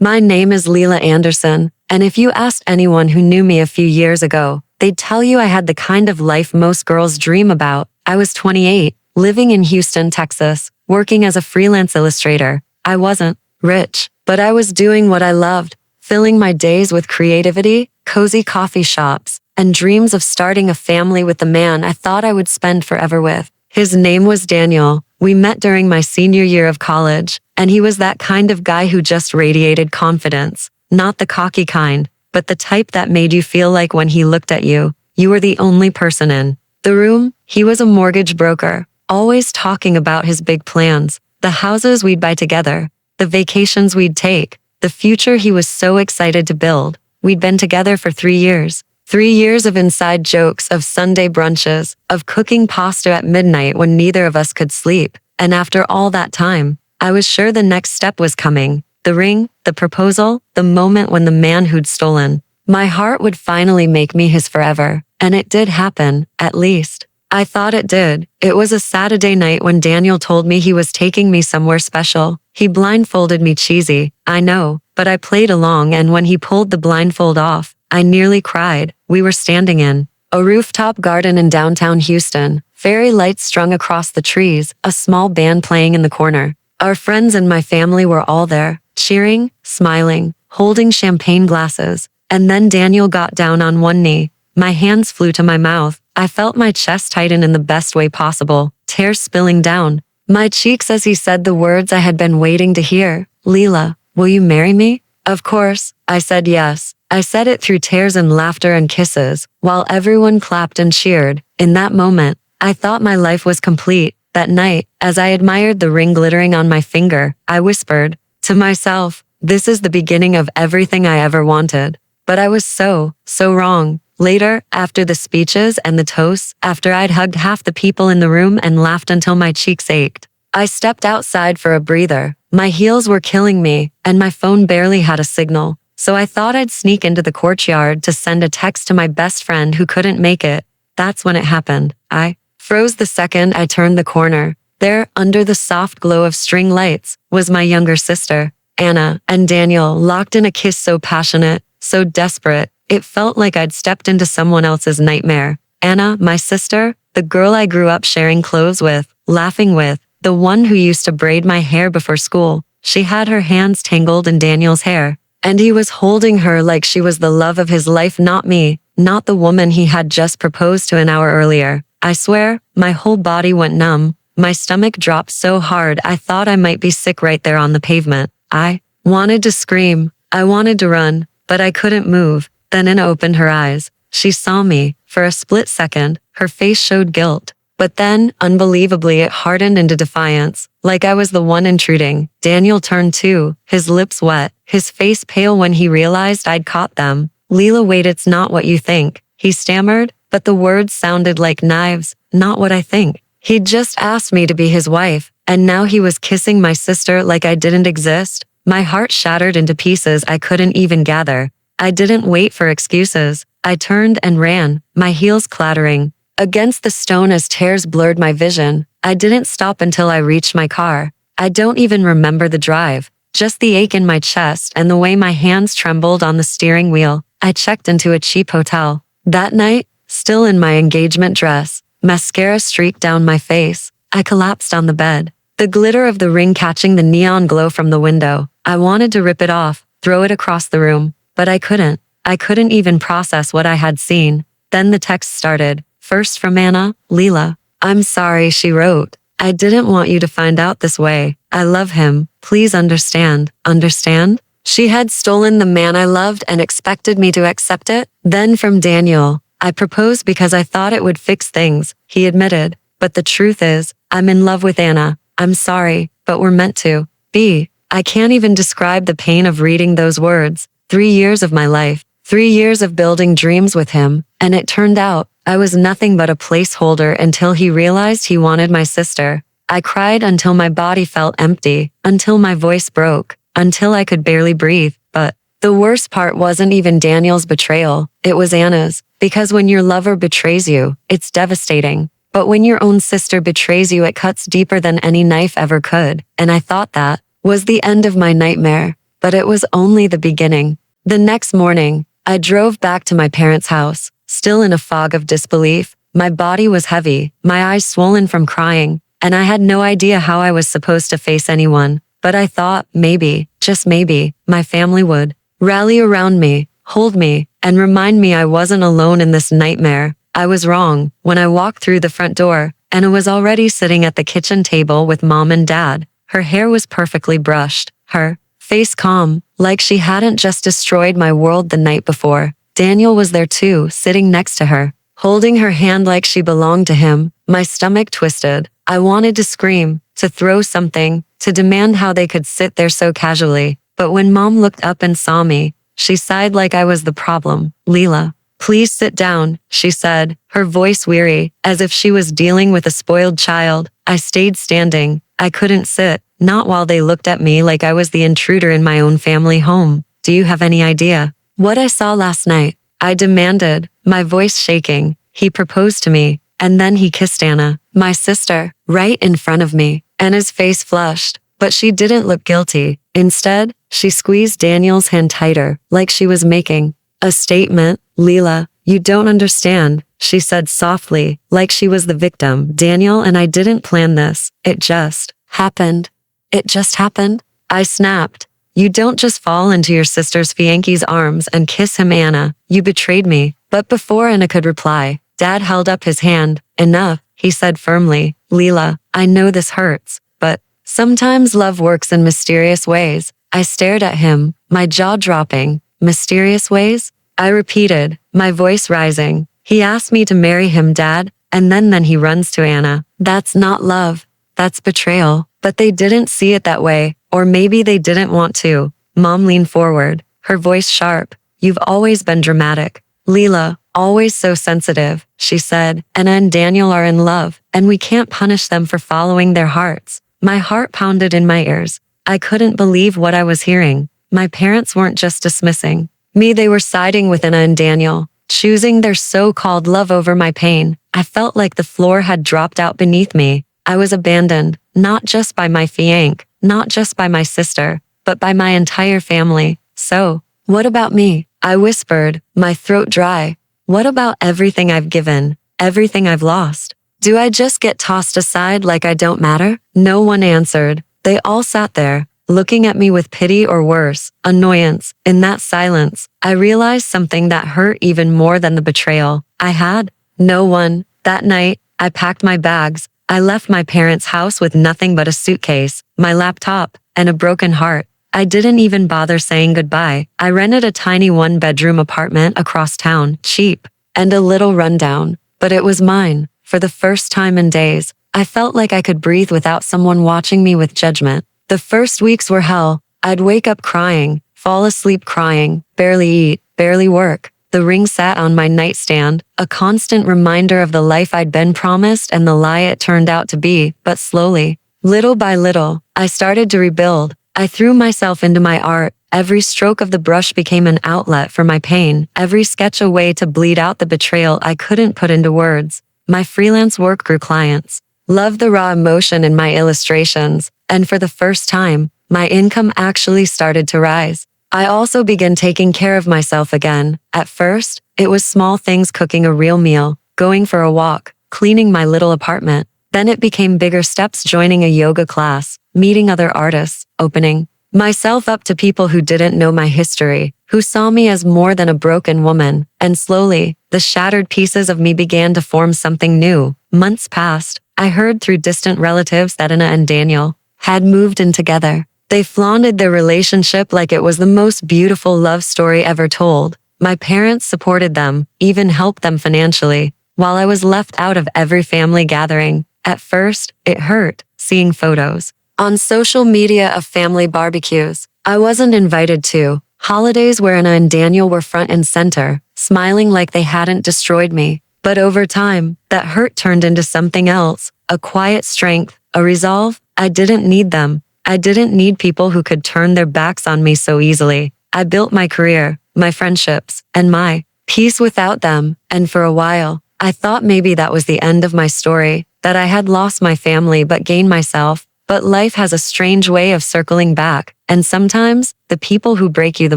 My name is Leila Anderson, and if you asked anyone who knew me a few years ago, they'd tell you I had the kind of life most girls dream about. I was 28, living in Houston, Texas, working as a freelance illustrator. I wasn't rich, but I was doing what I loved, filling my days with creativity, cozy coffee shops, and dreams of starting a family with the man I thought I would spend forever with. His name was Daniel. We met during my senior year of college, and he was that kind of guy who just radiated confidence. Not the cocky kind, but the type that made you feel like when he looked at you, you were the only person in the room. He was a mortgage broker, always talking about his big plans, the houses we'd buy together, the vacations we'd take, the future he was so excited to build. We'd been together for 3 years. 3 years of inside jokes, of Sunday brunches, of cooking pasta at midnight when neither of us could sleep. And after all that time, I was sure the next step was coming. The ring, the proposal, the moment when the man who'd stolen my heart would finally make me his forever. And it did happen, at least. I thought it did. It was a Saturday night when Daniel told me he was taking me somewhere special. He blindfolded me. Cheesy, I know, but I played along, and when he pulled the blindfold off, I nearly cried. We were standing in a rooftop garden in downtown Houston, fairy lights strung across the trees, a small band playing in the corner. Our friends and my family were all there, cheering, smiling, holding champagne glasses. And then Daniel got down on one knee. My hands flew to my mouth. I felt my chest tighten in the best way possible, tears spilling down my cheeks as he said the words I had been waiting to hear. Leila, will you marry me? Of course, I said yes. I said it through tears and laughter and kisses, while everyone clapped and cheered. In that moment, I thought my life was complete. That night, as I admired the ring glittering on my finger, I whispered to myself, this is the beginning of everything I ever wanted. But I was so wrong. Later, after the speeches and the toasts, after I'd hugged half the people in the room and laughed until my cheeks ached, I stepped outside for a breather. My heels were killing me, and my phone barely had a signal. So I thought I'd sneak into the courtyard to send a text to my best friend who couldn't make it. That's when it happened. I froze the second I turned the corner. There, under the soft glow of string lights, was my younger sister, Anna, and Daniel, locked in a kiss so passionate, so desperate, it felt like I'd stepped into someone else's nightmare. Anna, my sister, the girl I grew up sharing clothes with, laughing with, the one who used to braid my hair before school. She had her hands tangled in Daniel's hair, and he was holding her like she was the love of his life, not me, not the woman he had just proposed to an hour earlier. I swear, my whole body went numb. My stomach dropped so hard I thought I might be sick right there on the pavement. I wanted to scream. I wanted to run, but I couldn't move. Then Anna opened her eyes. She saw me. For a split second, her face showed guilt. But then, unbelievably, it hardened into defiance, like I was the one intruding. Daniel turned too, his lips wet, his face pale when he realized I'd caught them. Leila, wait, it's not what you think, he stammered, but the words sounded like knives. Not what I think. He'd just asked me to be his wife, and now he was kissing my sister like I didn't exist. My heart shattered into pieces I couldn't even gather. I didn't wait for excuses. I turned and ran, my heels clattering against the stone as tears blurred my vision. I didn't stop until I reached my car. I don't even remember the drive, just the ache in my chest and the way my hands trembled on the steering wheel. I checked into a cheap hotel. That night, still in my engagement dress, mascara streaked down my face, I collapsed on the bed, the glitter of the ring catching the neon glow from the window. I wanted to rip it off, throw it across the room, but I couldn't. I couldn't even process what I had seen. Then the text started, first from Anna. Leila, I'm sorry, she wrote. I didn't want you to find out this way. I love him. Please understand. Understand? She had stolen the man I loved and expected me to accept it. Then from Daniel, I proposed because I thought it would fix things, he admitted. But the truth is, I'm in love with Anna. I'm sorry, but we're meant to be. I can't even describe the pain of reading those words. 3 years of my life, 3 years of building dreams with him, and it turned out I was nothing but a placeholder until he realized he wanted my sister. I cried until my body felt empty, until my voice broke, until I could barely breathe. But the worst part wasn't even Daniel's betrayal, it was Anna's. Because when your lover betrays you, it's devastating. But when your own sister betrays you, it cuts deeper than any knife ever could. And I thought that was the end of my nightmare. but it was only the beginning. The next morning, I drove back to my parents' house, still in a fog of disbelief. My body was heavy, my eyes swollen from crying, and I had no idea how I was supposed to face anyone. But I thought maybe, just maybe, my family would rally around me, hold me, and remind me I wasn't alone in this nightmare. I was wrong when I walked through the front door, and I was already sitting at the kitchen table with Mom and Dad. Her hair was perfectly brushed, her face calm, like she hadn't just destroyed my world the night before. Daniel was there too, sitting next to her, holding her hand like she belonged to him. My stomach twisted. I wanted to scream, to throw something, to demand how they could sit there so casually. But when Mom looked up and saw me, she sighed like I was the problem. "Leela, please sit down," she said, her voice weary, as if she was dealing with a spoiled child. I stayed standing. I couldn't sit, not while they looked at me like I was the intruder in my own family home. "Do you have any idea what I saw last night?" I demanded, my voice shaking. "He proposed to me, and then he kissed Anna, my sister, right in front of me." Anna's face flushed, but she didn't look guilty. Instead, she squeezed Daniel's hand tighter, like she was making a statement. "Leela, you don't understand," she said softly, like she was the victim. "Daniel and I didn't plan this. It just happened." "It just happened?" I snapped. "You don't just fall into your sister's fiance's arms and kiss him, Anna. You betrayed me." But before Anna could reply, Dad held up his hand. "Enough," he said firmly. "Leela, I know this hurts, but sometimes love works in mysterious ways." I stared at him, my jaw dropping. "Mysterious ways?" I repeated, my voice rising. "He asked me to marry him, Dad, and then he runs to Anna. That's not love. That's betrayal." But they didn't see it that way, or maybe they didn't want to. Mom leaned forward, her voice sharp. "You've always been dramatic, Leela, always so sensitive," she said. "Anna and Daniel are in love, and we can't punish them for following their hearts." My heart pounded in my ears. I couldn't believe what I was hearing. My parents weren't just dismissing me, they were siding with Anna and Daniel, choosing their so-called love over my pain. I felt like the floor had dropped out beneath me. I was abandoned, not just by my fiancé, not just by my sister, but by my entire family. "So, what about me?" I whispered, my throat dry. "What about everything I've given, everything I've lost? Do I just get tossed aside like I don't matter?" No one answered. They all sat there, looking at me with pity or worse, annoyance. In that silence, I realized something that hurt even more than the betrayal. I had no one. That night, I packed my bags. I left my parents' house with nothing but a suitcase, my laptop, and a broken heart. I didn't even bother saying goodbye. I rented a tiny one-bedroom apartment across town, cheap and a little rundown, but it was mine. For the first time in days, I felt like I could breathe without someone watching me with judgment. The first weeks were hell. I'd wake up crying, fall asleep crying, barely eat, barely work. The ring sat on my nightstand, a constant reminder of the life I'd been promised and the lie it turned out to be. But slowly, little by little, I started to rebuild. I threw myself into my art. Every stroke of the brush became an outlet for my pain, every sketch a way to bleed out the betrayal I couldn't put into words. My freelance work grew clients, loved the raw emotion in my illustrations, and for the first time, my income actually started to rise. I also began taking care of myself again. At first, it was small things: cooking a real meal, going for a walk, cleaning my little apartment. Then it became bigger steps: joining a yoga class, meeting other artists, opening myself up to people who didn't know my history, who saw me as more than a broken woman. And slowly, the shattered pieces of me began to form something new. Months passed. I heard through distant relatives that Anna and Daniel had moved in together. They flaunted their relationship like it was the most beautiful love story ever told. My parents supported them, even helped them financially, while I was left out of every family gathering. At first, it hurt, seeing photos on social media of family barbecues I wasn't invited to, holidays where Anna and Daniel were front and center, smiling like they hadn't destroyed me. But over time, that hurt turned into something else, a quiet strength, a resolve. I didn't need them. I didn't need people who could turn their backs on me so easily. I built my career, my friendships, and my peace without them. And for a while, I thought maybe that was the end of my story, that I had lost my family but gained myself. But life has a strange way of circling back, and sometimes the people who break you the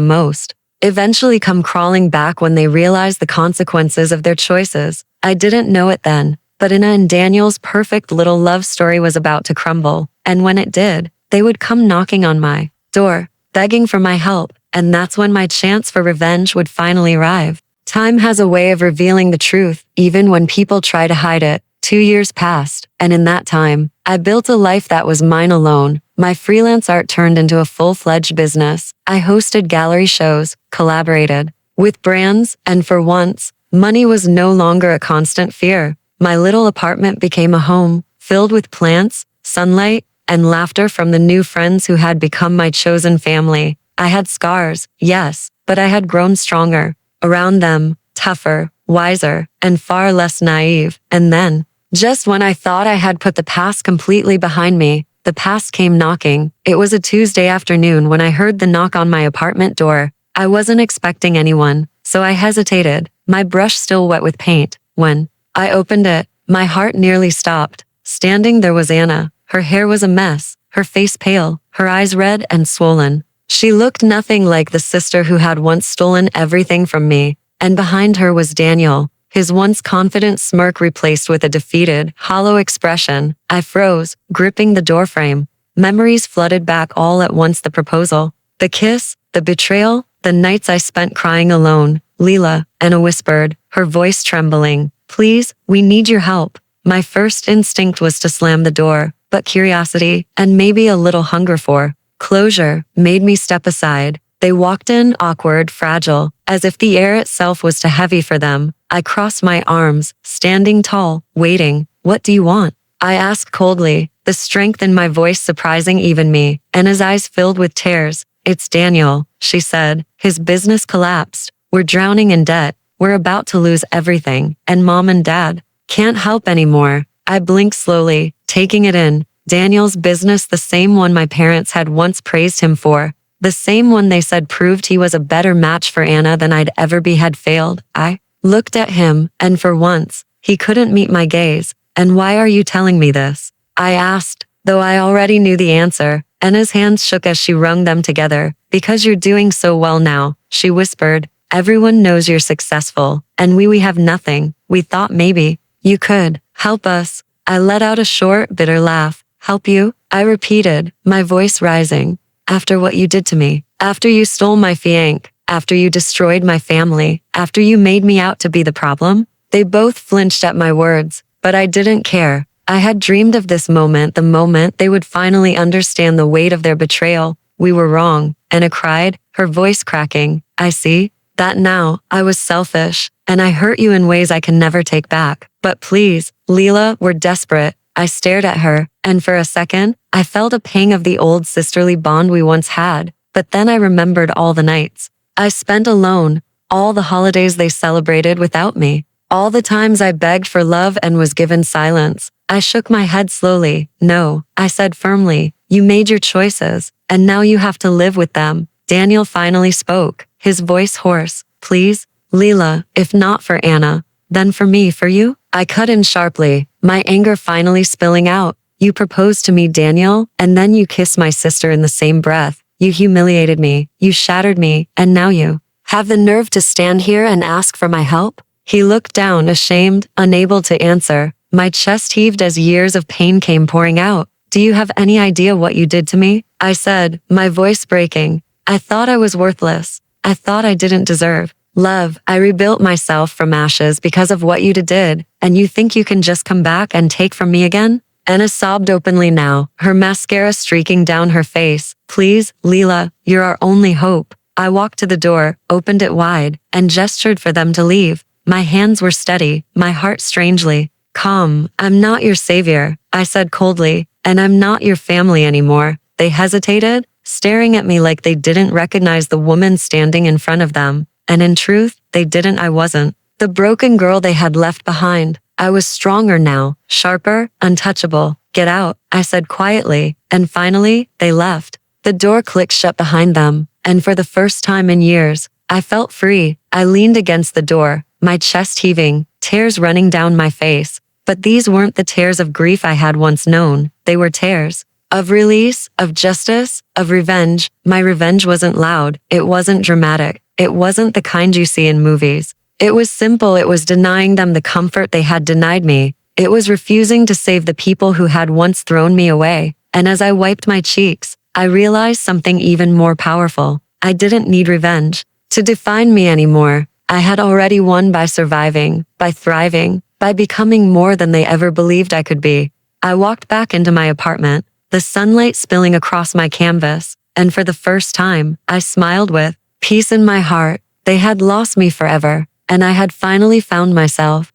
most eventually come crawling back when they realize the consequences of their choices. I didn't know it then, but Anna and Daniel's perfect little love story was about to crumble, and when it did, they would come knocking on my door, begging for my help, and that's when my chance for revenge would finally arrive. Time has a way of revealing the truth, even when people try to hide it. 2 years passed, and in that time, I built a life that was mine alone. My freelance art turned into a full-fledged business. I hosted gallery shows, collaborated with brands, and for once, money was no longer a constant fear. My little apartment became a home, filled with plants, sunlight, and laughter from the new friends who had become my chosen family. I had scars, yes, but I had grown stronger. Around them, tougher, wiser, and far less naive. And then, just when I thought I had put the past completely behind me, the past came knocking. It was a Tuesday afternoon when I heard the knock on my apartment door. I wasn't expecting anyone, so I hesitated, my brush still wet with paint. When I opened it, my heart nearly stopped. Standing there was Anna. Her hair was a mess, her face pale, her eyes red and swollen. She looked nothing like the sister who had once stolen everything from me, and behind her was Daniel, his once confident smirk replaced with a defeated, hollow expression. I froze, gripping the doorframe. Memories flooded back all at once: the proposal, the kiss, the betrayal, the nights I spent crying alone. Leela, Anna whispered, her voice trembling. Please, we need your help. My first instinct was to slam the door, but curiosity, and maybe a little hunger for closure, made me step aside. They walked in, awkward, fragile, as if the air itself was too heavy for them. I crossed my arms, standing tall, waiting. What do you want? I asked coldly, the strength in my voice surprising even me, and his eyes filled with tears. It's Daniel, she said. His business collapsed. We're drowning in debt. We're about to lose everything, and Mom and Dad can't help anymore. I blinked slowly, taking it in. Daniel's business, the same one my parents had once praised him for, the same one they said proved he was a better match for Anna than I'd ever be, had failed. I looked at him, and for once, he couldn't meet my gaze. And why are you telling me this? I asked, though I already knew the answer. Anna's hands shook as she wrung them together. Because you're doing so well now, she whispered. Everyone knows you're successful, and we have nothing. We thought maybe you could help us. I let out a short, bitter laugh. Help you? I repeated, my voice rising. After what you did to me, after you stole my fiancé, after you destroyed my family, after you made me out to be the problem? They both flinched at my words, but I didn't care. I had dreamed of this moment, the moment they would finally understand the weight of their betrayal. We were wrong. Anna cried, her voice cracking. I see that now. I was selfish, and I hurt you in ways I can never take back. But please, Leela, we're desperate. I stared at her, and for a second, I felt a pang of the old sisterly bond we once had. But then I remembered all the nights I spent alone, all the holidays they celebrated without me, all the times I begged for love and was given silence. I shook my head slowly. No, I said firmly, you made your choices, and now you have to live with them. Daniel finally spoke, his voice hoarse. Please, Leela, if not for Anna, then for me, for you? I cut in sharply, my anger finally spilling out. You proposed to me, Daniel, and then you kissed my sister in the same breath. You humiliated me, you shattered me, and now you have the nerve to stand here and ask for my help? He looked down, ashamed, unable to answer. My chest heaved as years of pain came pouring out. Do you have any idea what you did to me? I said, my voice breaking. I thought I was worthless. I thought I didn't deserve love. I rebuilt myself from ashes because of what you did, and you think you can just come back and take from me again? Anna sobbed openly now, her mascara streaking down her face. Please, Leela, you're our only hope. I walked to the door, opened it wide, and gestured for them to leave. My hands were steady, my heart strangely calm. I'm not your savior, I said coldly, and I'm not your family anymore. They hesitated, staring at me like they didn't recognize the woman standing in front of them. And in truth, they didn't. I wasn't the broken girl they had left behind. I was stronger now, sharper, untouchable. Get out, I said quietly, and finally, they left. The door clicked shut behind them, and for the first time in years, I felt free. I leaned against the door, my chest heaving, tears running down my face. But these weren't the tears of grief I had once known. They were tears Of release, of justice, of revenge. My revenge wasn't loud. It wasn't dramatic. It wasn't the kind you see in movies. It was simple. It was denying them the comfort they had denied me. It was refusing to save the people who had once thrown me away. And as I wiped my cheeks, I realized something even more powerful. I didn't need revenge to define me anymore. I had already won by surviving, by thriving, by becoming more than they ever believed I could be. I walked back into my apartment, the sunlight spilling across my canvas, and for the first time, I smiled with peace in my heart. They had lost me forever, and I had finally found myself.